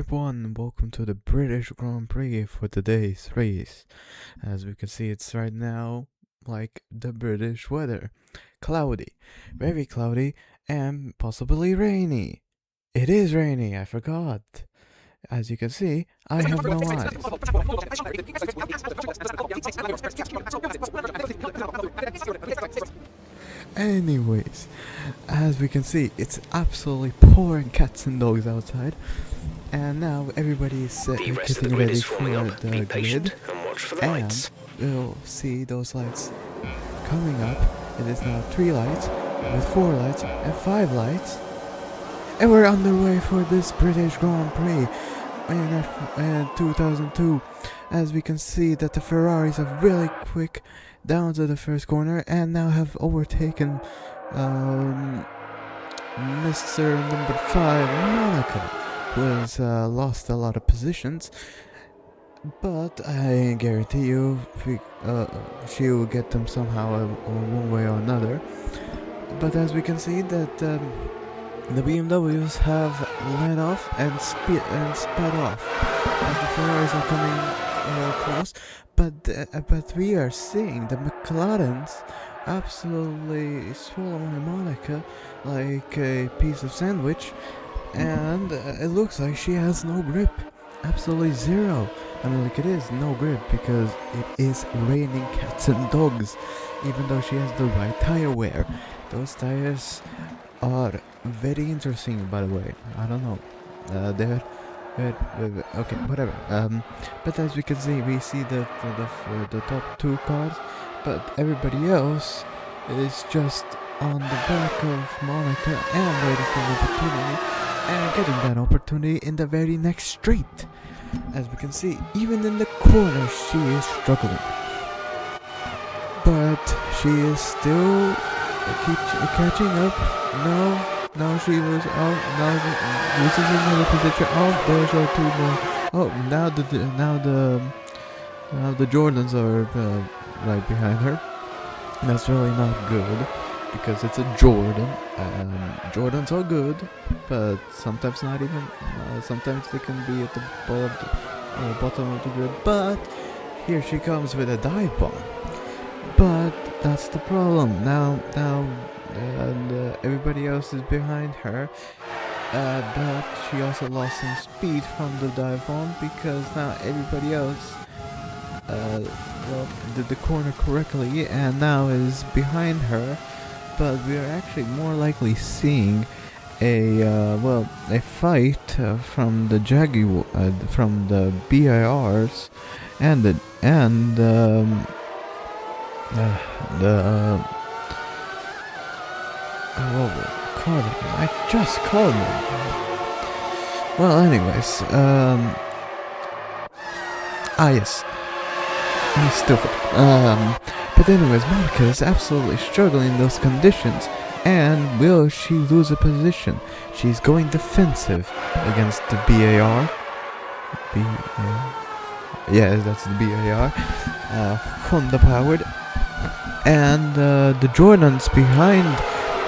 everyone, welcome to the British Grand Prix for today's race. As we can see, it's right now like the British weather. Cloudy, very cloudy, and possibly rainy. It is rainy, I forgot. As you can see, I have no eyes. Anyways, as we can see, it's absolutely pouring cats and dogs outside. And now everybody is getting ready for the grid, and we'll see those lights coming up. It is now 3 lights, with 4 lights, and 5 lights. And we're underway for this British Grand Prix in 2002. As we can see that the Ferraris are really quick down to the first corner, and now have overtaken Mr. number 5, Monica, who has lost a lot of positions, but I guarantee you she will get them somehow one way or another. But as we can see that the BMWs have let off and sped off as the Ferraris are coming close, but we are seeing the McLarens absolutely swallowing Monica like a piece of sandwich. And it looks like she has no grip. Absolutely zero. I mean, like, it is no grip because it is raining cats and dogs. Even though she has the right tire wear. Those tires are very interesting, by the way. I don't know. They're okay, whatever. But as we can see, we see the top 2 cars, but everybody else is just on the back of Monica and waiting for an opportunity, and getting that opportunity in the very next straight. As we can see, even in the corner she is struggling, but she is still catching up. No, she loses. Oh, now loses another position. Oh, there's our 2 more. Oh, now the Jordans are right behind her. That's really not good, because it's a Jordan. Jordans are good, but sometimes not even. Sometimes they can be at the bottom of the grid. But here she comes with a dive bomb. But that's the problem. Now, everybody else is behind her. But she also lost some speed from the dive bomb, because now everybody else did the corner correctly and now is behind her. But we are actually more likely seeing a fight from the from the BIRs and I just called them. Well, anyways, yes, I'm stupid. But anyways, Monica is absolutely struggling in those conditions. And will she lose a position? She's going defensive against the BAR. Yeah, that's the BAR. Honda powered. And the Jordans behind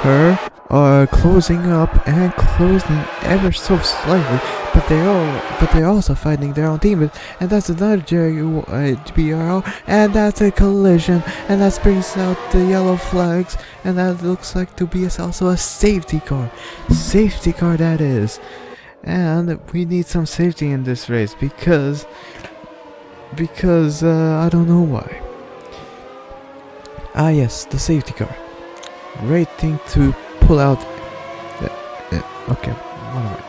her are closing up and closing ever so slightly, but they're also fighting their own teammates, and that's another BRL, and that's a collision, and that brings out the yellow flags, and that looks like to be also a safety car that is. And we need some safety in this race because I don't know why. Yes, the safety car. Great thing to pull out. Okay, whatever.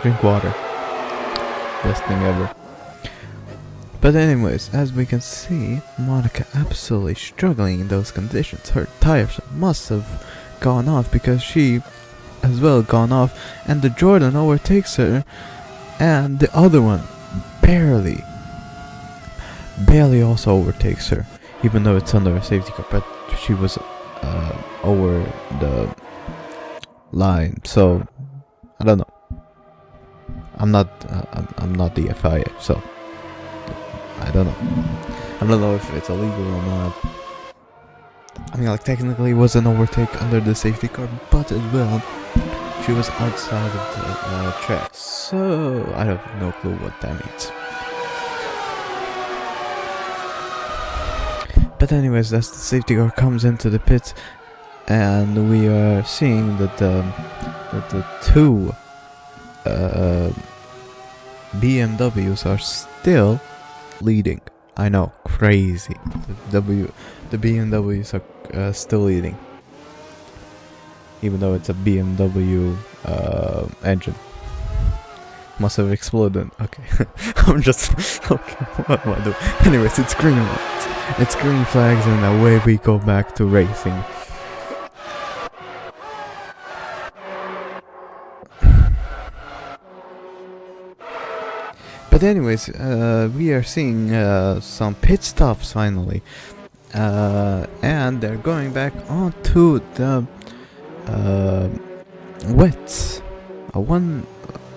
Drink water. Best thing ever. But anyways, as we can see, Monica absolutely struggling in those conditions. Her tires must have gone off, because she as well gone off, and the Jordan overtakes her, and the other one barely also overtakes her, even though it's under a safety car, but she was over the line. So I don't know. I'm not the FIA, so I don't know. I don't know if it's illegal or not. mean, like, technically it was an overtake under the safety car, but as well, she was outside of the track. So I have no clue what that means. But anyways, as the safety car comes into the pits, and we are seeing that the two BMWs are still leading. I know, crazy. The BMWs are still leading, even though it's a BMW engine. Must have exploded. Okay, I'm just okay. What am I doing? Anyways, it's green lights. It's green flags, and away we go back to racing. But anyways, we are seeing some pit stops finally, and they're going back onto the wets.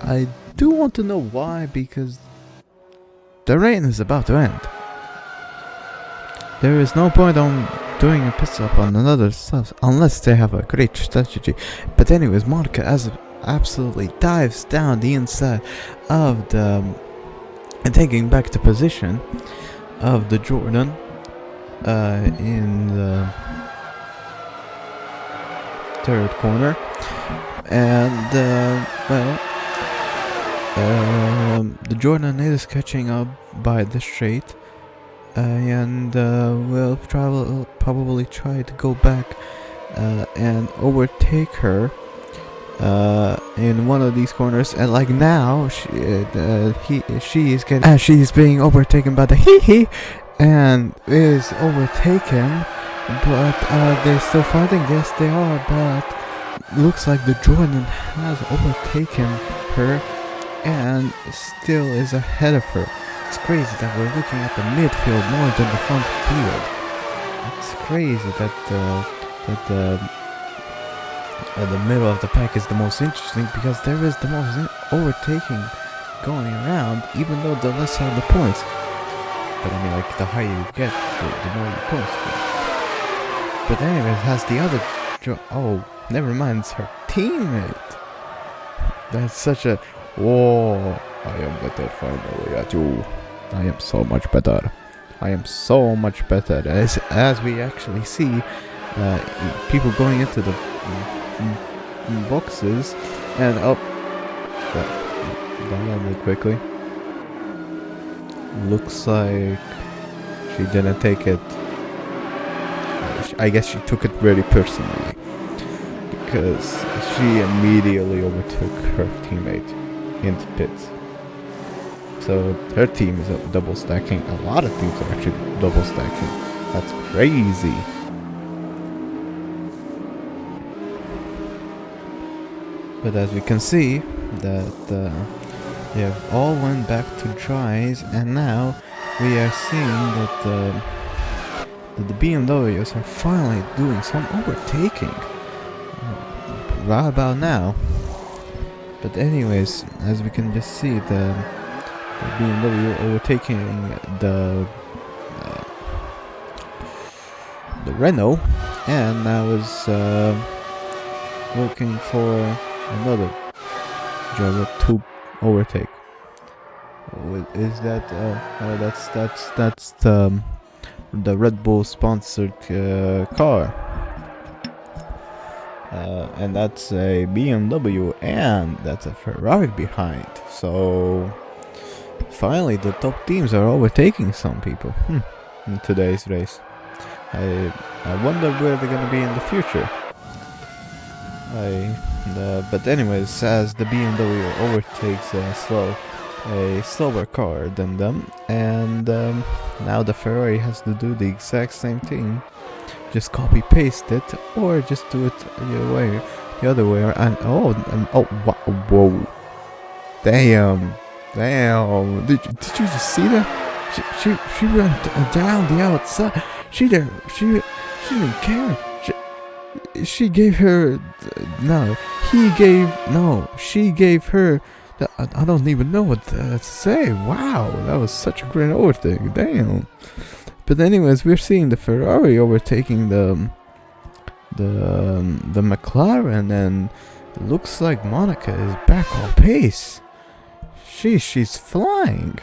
I do want to know why, because the rain is about to end. There is no point on doing a pit stop on another stuff unless they have a great strategy. But anyways, Monica absolutely dives down the inside of the and taking back the position of the Jordan in the third corner, and the Jordan is catching up by the straight, and will probably try to go back and overtake her in one of these corners. And like now, she is getting she's being overtaken by the hee and is overtaken, but they're still fighting. Yes, they are, but looks like the Jordan has overtaken her and still is ahead of her. It's crazy that we're looking at the midfield more than the front field. It's crazy that the middle of the pack is the most interesting, because there is the most overtaking going around, even though the less are the points. But I mean, like, the higher you get, the more you points get. But anyways, has the other oh, never mind, it's her teammate. That's such a whoa. I am better finally at you. I am so much better. I am so much better. As we actually see people going into the boxes, and that ended quickly. Looks like she didn't take it. I guess she took it very personally, because she immediately overtook her teammate into pits. So her team is double stacking. A lot of teams are actually double stacking. That's crazy. But as we can see, that they have all went back to dries, and now we are seeing that the BMWs are finally doing some overtaking right about now. But anyways, as we can just see, the BMW overtaking the Renault, and now is looking for another driver to overtake. Is that that's the Red Bull sponsored car, and that's a BMW, and that's a Ferrari behind. So finally the top teams are overtaking some people in today's race. I wonder where they're gonna be in the future. But anyways, as the BMW overtakes a slower car than them, and now the Ferrari has to do the exact same thing, just copy paste it, or just do it the other way. And whoa, damn, did you just see that? She went down the outside. She didn't care. She gave her she gave her I don't even know what to say. Wow, that was such a great overtake. Damn. But anyways, we're seeing the Ferrari overtaking the the McLaren, and it looks like Monica is back on pace. She's flying.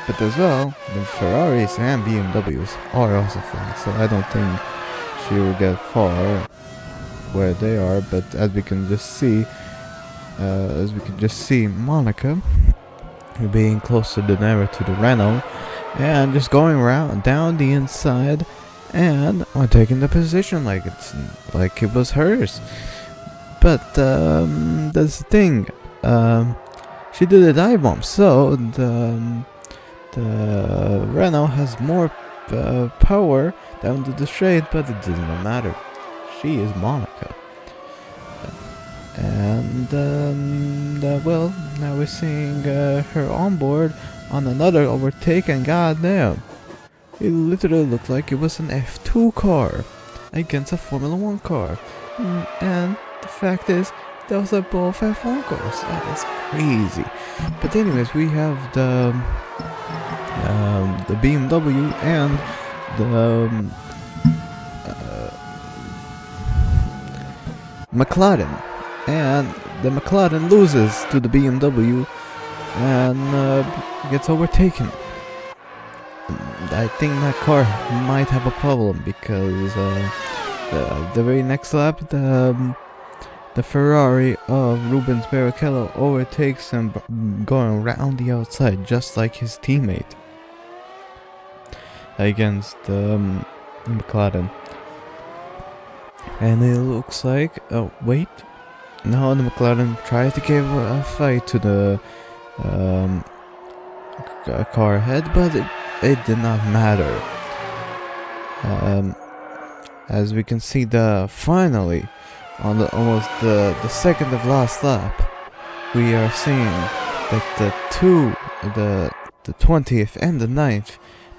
But as well, the Ferraris and BMWs are also flying, so I don't think she will get far where they are. But as we can just see, Monica being closer than ever to the Renault, and just going around down the inside, and taking the position like it was hers. But that's the thing. She did a dive bomb, so the Renault has more power down to the straight, but it does not matter. She is Monica. And well, now we're seeing her on board on another overtake, and goddamn, it literally looked like it was an F2 car against a Formula 1 car. And the fact is, those are both F1 cars. That is crazy. But anyways, we have the BMW and the McLaren, and the McLaren loses to the BMW and gets overtaken. I think that car might have a problem because the very next lap, the Ferrari of Rubens Barrichello overtakes him, going around the outside just like his teammate against McLaren. And it looks like, oh wait, no, the McLaren tried to give a fight to the car ahead, but it did not matter. As we can see, finally on almost the second of last lap, we are seeing that the 20th and the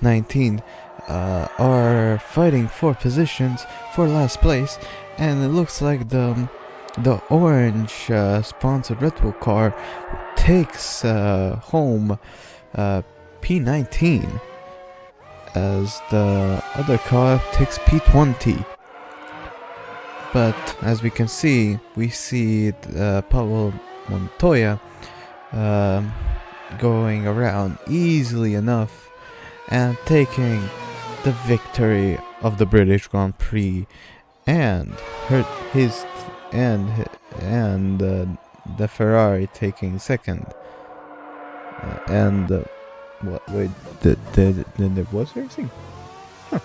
19th are fighting for positions for last place, and it looks like the orange sponsored Red Bull car takes home P19, as the other car takes P20. But as we can see, Pablo Montoya going around easily enough and taking the victory of the British Grand Prix, and the Ferrari taking second. Wait, there was racing? Huh.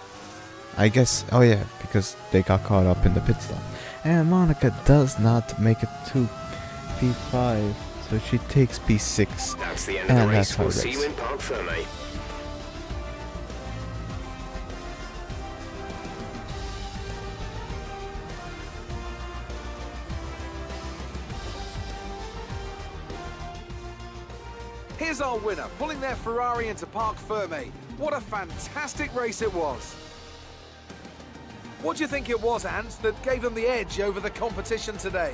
I guess, oh yeah, because they got caught up in the pit stop. And Monica does not make it to P5, so she takes P6. That's the end of the race. We'll see you in Parc Fermé. Here's our winner, pulling their Ferrari into Parc Fermé. What a fantastic race it was. What do you think it was, Ant, that gave them the edge over the competition today?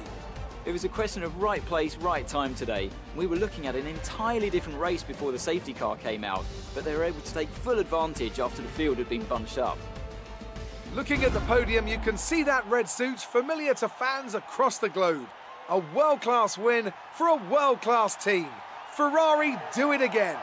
It was a question of right place, right time today. We were looking at an entirely different race before the safety car came out, but they were able to take full advantage after the field had been bunched up. Looking at the podium, you can see that red suit familiar to fans across the globe. A world-class win for a world-class team. Ferrari do it again.